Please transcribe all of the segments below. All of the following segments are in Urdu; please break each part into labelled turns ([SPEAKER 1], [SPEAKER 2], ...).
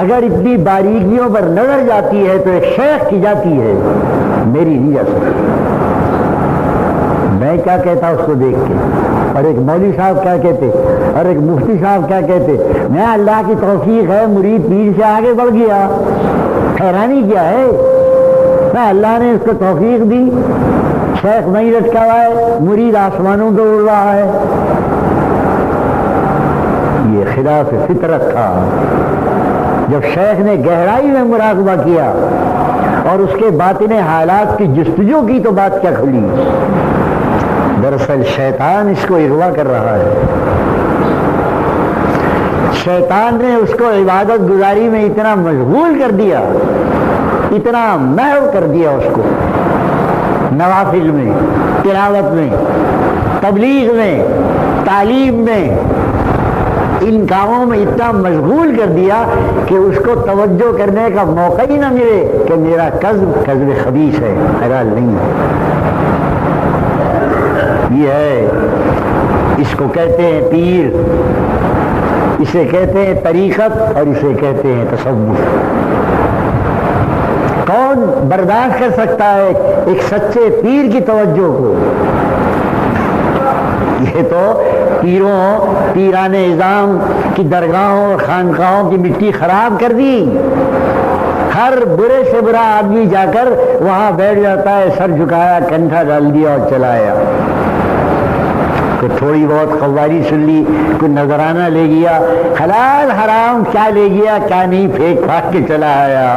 [SPEAKER 1] اگر اتنی باریکیوں پر نظر جاتی ہے تو ایک شیخ کی جاتی ہے، میری نہیں جا سکتی۔ میں کیا کہتا اس کو دیکھ کے، اور ایک مولوی صاحب کیا کہتے، اور ایک مفتی صاحب کیا کہتے، میں اللہ کی توفیق ہے مرید پیر سے آگے بڑھ گیا، حیرانی کیا ہے؟ میں اللہ نے اس کو توفیق دی، شیخ نہیں لٹکا ہوا ہے، مرید آسمانوں پہ اڑ رہا ہے۔ یہ خلاف فطرت تھا۔ جب شیخ نے گہرائی میں مراقبہ کیا اور اس کے باطن حالات کی جستجو کی تو بات کیا کھلی، دراصل شیطان اس کو اغوا کر رہا ہے۔ شیطان نے اس کو عبادت گزاری میں اتنا مشغول کر دیا، اتنا محو کر دیا اس کو، نوافل میں، تلاوت میں، تبلیغ میں، تعلیم میں، ان کاموں میں اتنا مشغول کر دیا کہ اس کو توجہ کرنے کا موقع ہی نہ ملے کہ میرا قذب خبیث ہے، حلال نہیں ہے۔ یہ ہے، اس کو کہتے ہیں پیر، اسے کہتے ہیں طریقت، اور اسے کہتے ہیں تصوف۔ کون برداشت کر سکتا ہے ایک سچے پیر کی توجہ کو؟ یہ تو پیران اعظام کی درگاہوں اور خانقاہوں کی مٹی خراب کر دی۔ ہر برے سے برا آدمی جا کر وہاں بیٹھ جاتا ہے، سر جھکایا، کنٹھا ڈال دیا اور چلایا۔ کوئی تھوڑی بہت قوالی سن لی، کوئی نذرانہ لے گیا، حلال حرام کیا لے گیا کیا نہیں پھینک پھاک کے چلا آیا،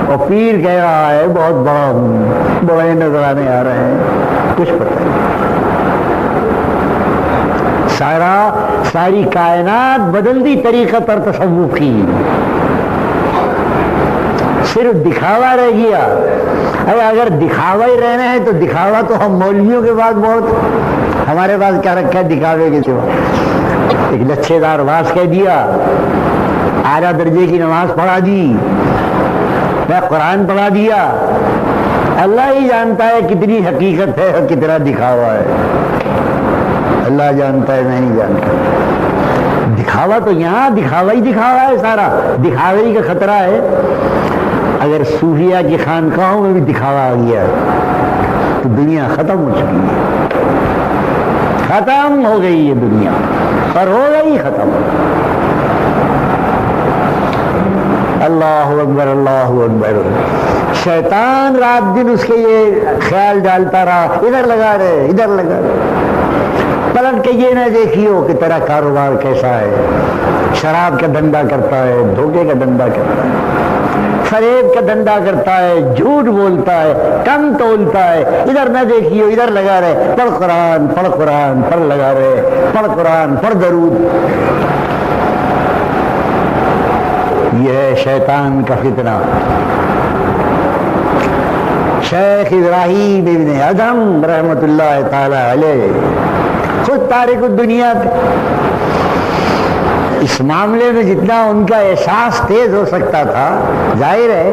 [SPEAKER 1] اور پیر کہہ رہا ہے بہت بڑا ہوں، بڑے نذرانے آ رہے ہیں، کچھ پتہ نہیں۔ ساری کائنات بدل دی طریقت اور تصوف کی، صرف دکھاوا رہ گیا۔ اگر دکھاوا ہی رہنا ہے تو دکھاوا تو ہم مولویوں کے بعد بہت، ہمارے پاس کیا رکھا ہے دکھاوے کے سوا؟ ایک لچھے دار واز کہہ دیا، اعلیٰ درجے کی نماز پڑھا دی، میں قرآن پڑھا دیا، اللہ ہی جانتا ہے کتنی حقیقت ہے اور کتنا دکھاوا ہے، اللہ جانتا ہے، میں نہیں جانتا۔ دکھاوا تو یہاں دکھاوا ہی دکھاوا ہے، سارا دکھاوے ہی کا خطرہ ہے۔ اگر صوفیہ کی خانقاہوں میں بھی دکھاوا آ گیا تو دنیا ختم ہو چکی ہے، ختم ہو گئی یہ دنیا، اور ہو گئی ختم۔ اللہ اکبر، اللہ اکبر۔ شیطان رات دن اس کے یہ خیال ڈالتا رہا، ادھر لگا رہے، ادھر لگا رہے، پلٹ کے یہ نہ دیکھیو کہ تیرا کاروبار کیسا ہے، شراب کا دھندا کرتا ہے، دھوکے کا دھندا کرتا ہے، فریب کا دھندا کرتا ہے، جھوٹ بولتا ہے، کم تولتا ہے، ادھر نہ دیکھیو، ادھر لگا رہے، پڑھ قرآن، پڑھ قرآن، پڑھ لگا رہے، پڑھ قرآن، پڑھ درود۔ یہ ہے شیطان کا فتنہ۔ شیخ ابراہیم ابن ادہم رحمۃ اللہ تعالی علیہ خود تارک الدنیا تھے۔ اس معاملے میں جتنا ان کا احساس تیز ہو سکتا تھا، ظاہر ہے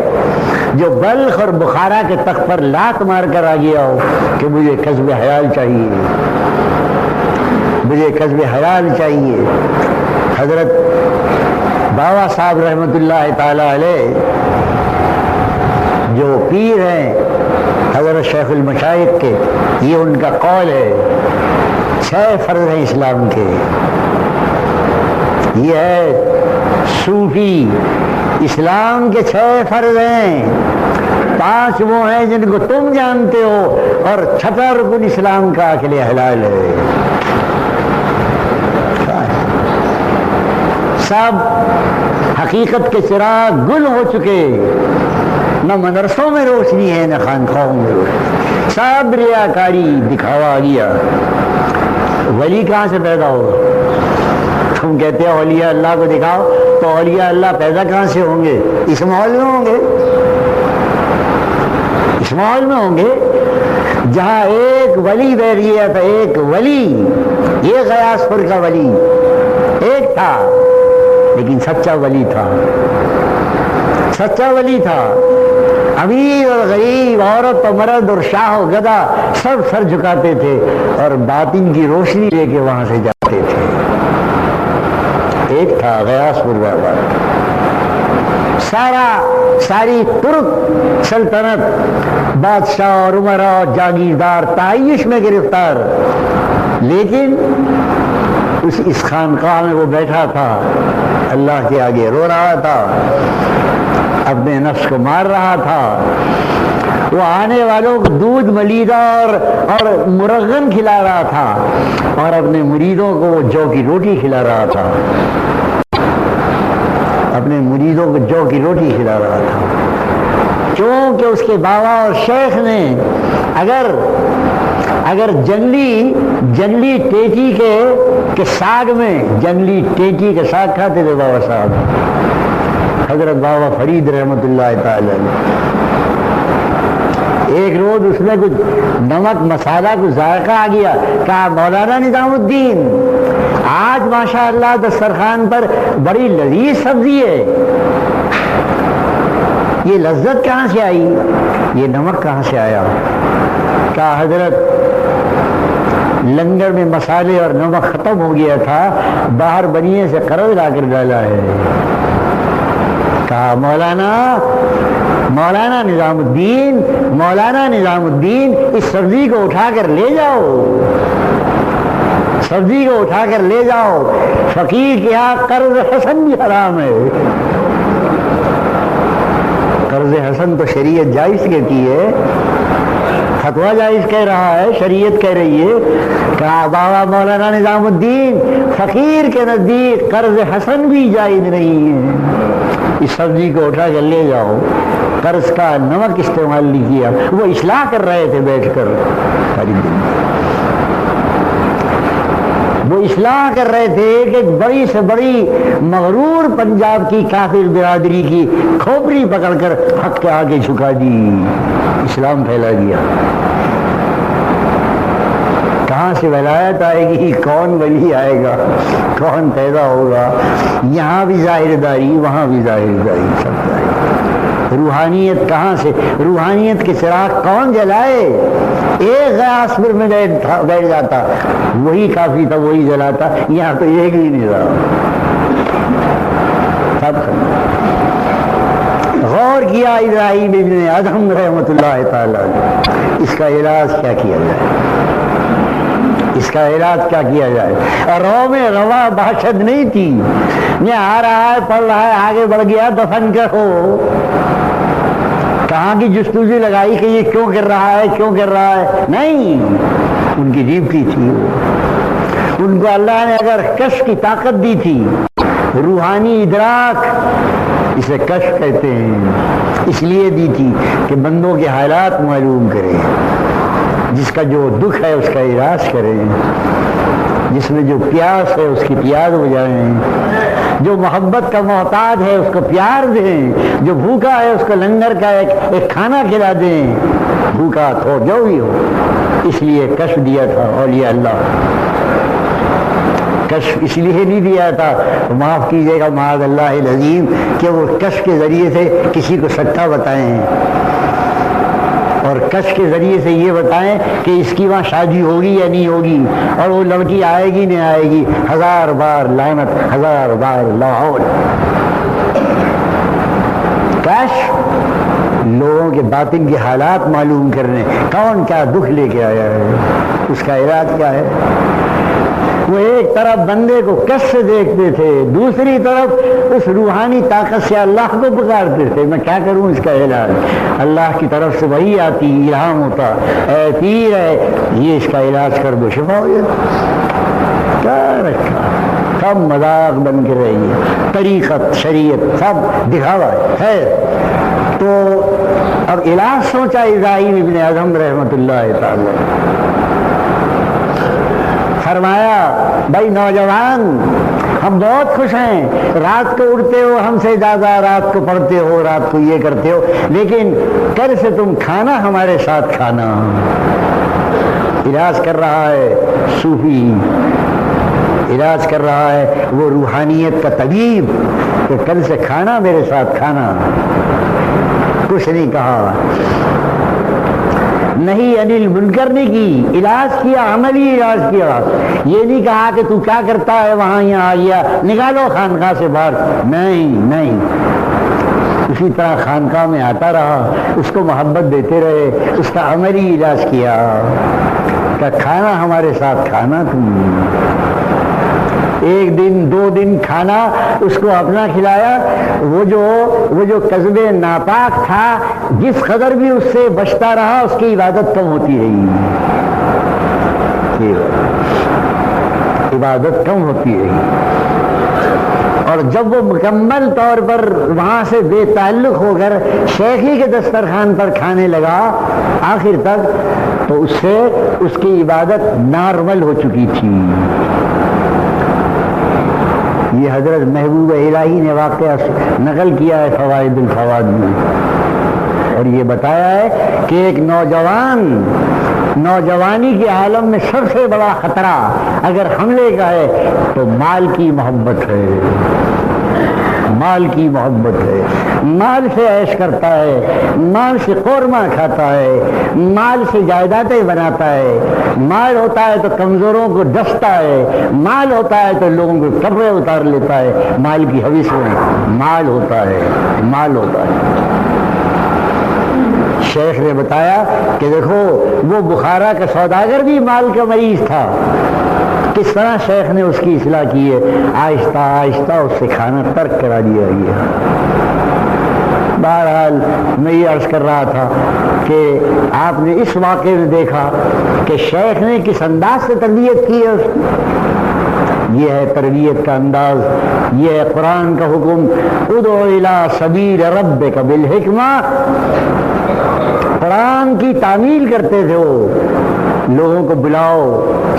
[SPEAKER 1] جو بلخ اور بخارا کے تخت پر لات مار کر آ گیا ہو کہ مجھے کسب حلال چاہیے، مجھے کسب حلال چاہیے۔ حضرت بابا صاحب رحمۃ اللہ تعالی علیہ جو پیر ہیں حضرت شیخ المشائخ کے، یہ ان کا قول ہے، 6 فرض ہیں اسلام کے۔ یہ ہے صوفی، اسلام کے 6 فرض ہیں، 5 وہ ہیں جن کو تم جانتے ہو، اور 6 رکن اسلام کا اکل حلال ہے۔ سب حقیقت کے چراغ گل ہو چکے، نہ مدرسوں میں روشنی ہے نہ خانقاہوں میں روشنی، سب ریاکاری، دکھاوا آ گیا۔ ولی کہاں سے پیدا ہوگا؟ تم کہتے ہو اولیاء اللہ کو دکھاؤ، تو اولیاء اللہ پیدا کہاں سے ہوں گے؟ اس ماحول میں ہوں گے، اس ماحول میں ہوں گے جہاں ایک ولی بیٹھ گیا تھا، ایک ولی، یہ غیاث پور کا ولی ایک تھا، لیکن سچا ولی تھا، سچا ولی تھا۔ امیر اور غریب، عورت اور مرد اور شاہ و گدا سب سر جھکاتے تھے اور باطن کی روشنی لے کے وہاں سے جاتے تھے۔ ایک تھا غیاث پور بابا، ساری ترک سلطنت بادشاہ اور عمرا اور جاگیردار تعیش میں گرفتار، لیکن اس خانقاہ میں وہ بیٹھا تھا، اللہ کے آگے رو رہا تھا، اپنے نفس کو مار رہا تھا، وہ آنے والوں کو دودھ ملیدہ اور مرغن کھلا رہا تھا، اور اپنے مریدوں کو وہ جو کی روٹی کھلا رہا تھا، اپنے مریدوں کو جو کی روٹی کھلا رہا تھا، کیونکہ اس کے بابا اور شیخ نے اگر جنگلی ٹیٹی کے ساگ میں جنگلی ٹیٹی کے ساگ کھاتے تھے بابا صاحب حضرت بابا فرید رحمت اللہ تعالی، ایک روز اس میں کچھ نمک مسالہ کچھ ذائقہ آ گیا، کہا مولانا نظام الدین آج ماشاء اللہ دسترخوان پر بڑی لذیذ سبزی ہے، یہ لذت کہاں سے آئی، یہ نمک کہاں سے آیا؟ کہا حضرت لنگر میں مسالے اور نمک ختم ہو گیا تھا، باہر بنیے سے قرض لا کر ڈالا ہے۔ کہا مولانا نظام الدین اس سبزی کو اٹھا کر لے جاؤ، فقیر کے یہاں قرض حسن بھی حرام ہے۔ قرض حسن تو شریعت جائز کہتی ہے، فتویٰ جائز کہہ رہا ہے، شریعت کہہ رہی ہے۔ کہا بابا مولانا نظام الدین فقیر کے نزدیک قرض حسن بھی جائز نہیں ہے، اس سبزی کو اٹھا کر لے جاؤ۔ قرض کا نمک استعمال نہیں کیا، وہ اصلاح کر رہے تھے بیٹھ کر، وہ اصلاح کر رہے تھے کہ بڑی سے بڑی مغرور پنجاب کی کافر برادری کی کھوپڑی پکڑ کر حق کے آگے جھکا دی، اسلام پھیلا دیا۔ کہاں سے ولایت آئے گی، کون ولی آئے گا، کون پیدا ہوگا؟ یہاں بھی ظاہر داری، وہاں بھی ظاہر داری، سب ظاہر۔ روحانیت کہاں سے؟ روحانیت کے چراغ کون جلائے؟ ایک غیاث پر میں بیٹھ جاتا، وہی کافی تھا، وہی جلاتا، یہاں تو ایک ہی نہیں رہا۔ سب غور کیا ابراہیم ابن ادہم رحمۃ اللہ تعالی، اس کا علاج کیا کیا جائے؟ رو میں روا باشد نہیں تھی، یہ آ رہا ہے پڑھ رہا ہے آگے بڑھ گیا دفن کرو، کہاں کی جستجو لگائی کہ یہ کیوں کر رہا ہے؟ نہیں، ان کی جیب کی تھی، ان کو اللہ نے اگر کشف کی طاقت دی تھی، روحانی ادراک، اسے کشف کہتے ہیں، اس لیے دی تھی کہ بندوں کے حالات معلوم کرے، جس کا جو دکھ ہے اس کا علاج کریں، جس میں جو پیاس ہے اس کی پیاس بجھائیں، جو محبت کا محتاج ہے اس کو پیار دیں، جو بھوکا ہے اس کو لنگر کا ایک کھانا کھلا دیں، بھوکا ہو جو بھی ہو۔ اس لیے کشف دیا تھا اولیاء اللہ، کشف اس لیے نہیں دیا تھا، معاف کیجیے گا معاذ اللہ العظیم، کہ وہ کشف کے ذریعے سے کسی کو سچا بتائیں، اور کشف کے ذریعے سے یہ بتائیں کہ اس کی وہاں شادی ہوگی یا نہیں ہوگی، اور وہ لڑکی آئے گی نہیں آئے گی، 1000 بار لعنت، 1000 بار لاہور۔ کشف لوگوں کے باطن کے حالات معلوم کرنے، کون کیا دکھ لے کے آیا ہے، اس کا علاج کیا ہے۔ وہ ایک طرف بندے کو کشف سے دیکھتے تھے، دوسری طرف اس روحانی طاقت سے اللہ کو پکارتے تھے، میں کیا کروں اس کا علاج؟ اللہ کی طرف سے وہی آتی، الہام ہوتا، اے پیر ہے یہ اس کا علاج کر دو، شفا ہو جاتا۔ کیا رکھا، سب مذاق بن کے رہی ہے، طریقت شریعت سب دکھاوا ہے۔ تو اب علاج سوچا ابراہیم ابن ادہم رحمۃ اللہ تعالی، فرمایا بھائی نوجوان ہم بہت خوش ہیں، رات کو اڑتے ہو ہم سے زیادہ، رات کو پڑھتے ہو، رات کو یہ کرتے ہو، لیکن کل سے تم کھانا ہمارے ساتھ کھانا۔ علاج کر رہا ہے صوفی، علاج کر رہا ہے وہ روحانیت کا طبیب، کہ کل سے کھانا میرے ساتھ کھانا۔ کچھ نہیں کہا، نہیں انل منکر نہیں کی، علاج کیا، عملی علاج کیا۔ یہ نہیں کہا کہ تو کیا کرتا ہے وہاں یہاں آ گیا نکالو خانقاہ سے باہر، نہیں، اسی طرح خانقاہ میں آتا رہا، اس کو محبت دیتے رہے، اس کا عملی علاج کیا کہ کھانا ہمارے ساتھ کھانا تم، ایک دن 2 دن کھانا اس کو اپنا کھلایا، وہ جو قصب ناپاک تھا جس قدر بھی اس سے بچتا رہا اس کی عبادت کم ہوتی رہی، عبادت کم ہوتی رہی، اور جب وہ مکمل طور پر وہاں سے بے تعلق ہو کر شیخی کے دسترخوان پر کھانے لگا آخر تک، تو اس سے اس کی عبادت نارمل ہو چکی تھی۔ یہ حضرت محبوب الہی نے واقعہ نقل کیا ہے فوائد الفوائد میں، اور یہ بتایا ہے کہ ایک نوجوانی کے عالم میں سب سے بڑا خطرہ اگر حملے کا ہے تو مال کی محبت ہے، مال کی محبت ہے، مال سے عیش کرتا ہے، مال سے قورمہ کھاتا ہے، مال سے جائیدادیں بناتا ہے، مال ہوتا ہے تو کمزوروں کو ڈستا ہے، مال ہوتا ہے تو لوگوں کو کپڑے اتار لیتا ہے، مال کی حوث میں مال ہوتا ہے، مال ہوتا ہے۔ شیخ نے بتایا کہ دیکھو وہ بخارا کا سوداگر بھی مال کا مریض تھا، کس طرح شیخ نے اس کی اصلاح کی ہے، آہستہ آہستہ اس سے کھانا ترک کرا دیا گیا۔ بہرحال میں یہ عرض کر رہا تھا کہ آپ نے اس واقعے میں دیکھا کہ شیخ نے کس انداز سے تربیت کی ہے، یہ ہے تربیت کا انداز، یہ ہے قرآن کا حکم، ادعو الی سبیل ربک بالحکمہ۔ قرآن کی تعمیل کرتے تھے وہ، لوگوں کو بلاؤ،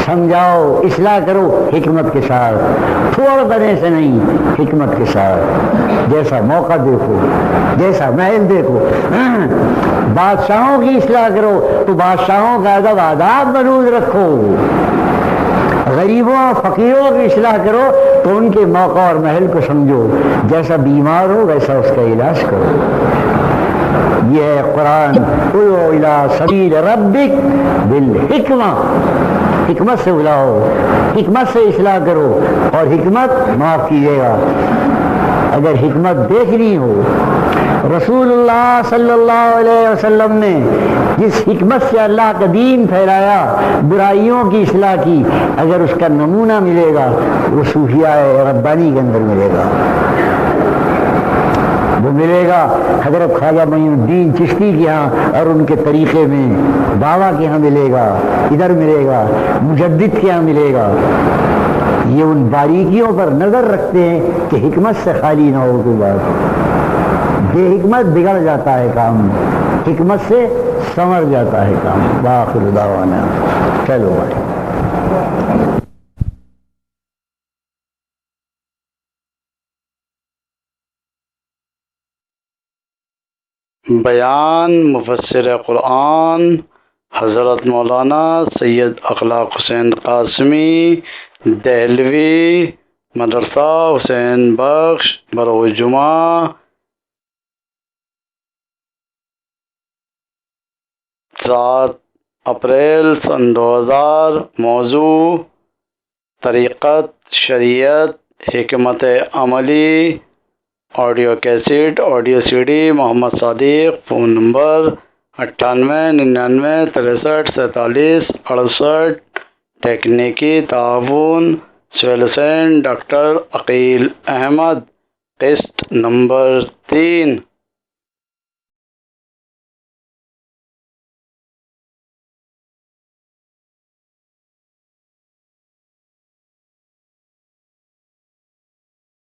[SPEAKER 1] سمجھاؤ، اصلاح کرو حکمت کے ساتھ، تھوڑ بنے سے نہیں، حکمت کے ساتھ، جیسا موقع دیکھو، جیسا محل دیکھو۔ بادشاہوں کی اصلاح کرو تو بادشاہوں کا ادب آداب بروز رکھو، غریبوں فقیروں کی اصلاح کرو تو ان کے موقع اور محل کو سمجھو، جیسا بیمار ہو ویسا اس کا علاج کرو۔ یہ ہے قرآن، ادعو الی سبیل ربک بالحکمہ، حکمت سے بلاؤ، حکمت سے اصلاح کرو، اور حکمت معاف کیجیے گا اگر حکمت دیکھنی ہو۔ رسول اللہ صلی اللہ علیہ وسلم نے جس حکمت سے اللہ کا دین پھیلایا، برائیوں کی اصلاح کی، اگر اس کا نمونہ ملے گا وہ صوفیاء ربانی کے اندر ملے گا، وہ ملے گا حضرت خواجہ معین الدین چشتی کے ہاں اور ان کے طریقے میں، بابا کے ہاں ملے گا، ادھر ملے گا، مجدد کے ہاں ملے گا۔ یہ ان باریکیوں پر نظر رکھتے ہیں کہ حکمت سے خالی نہ ہو کوئی بات، بے حکمت بگڑ جاتا ہے کام، حکمت سے سنور جاتا ہے کام۔ وآخر دعوانا، چلو بھائی۔
[SPEAKER 2] بیان مفسر قرآن حضرت مولانا سید اخلاق حسین قاسمی، دہلوی، مدرسہ حسین بخش، بروز جمعہ، 7 اپریل سن 2000۔ موضوع طریقت، شریعت، حکمت عملی، audio cassette, audio C D, Muhammad Sadiq, phone number 9899634768، تکنیکی تعاون سہیل حسین، ڈاکٹر عقیل احمد، قسط نمبر 3۔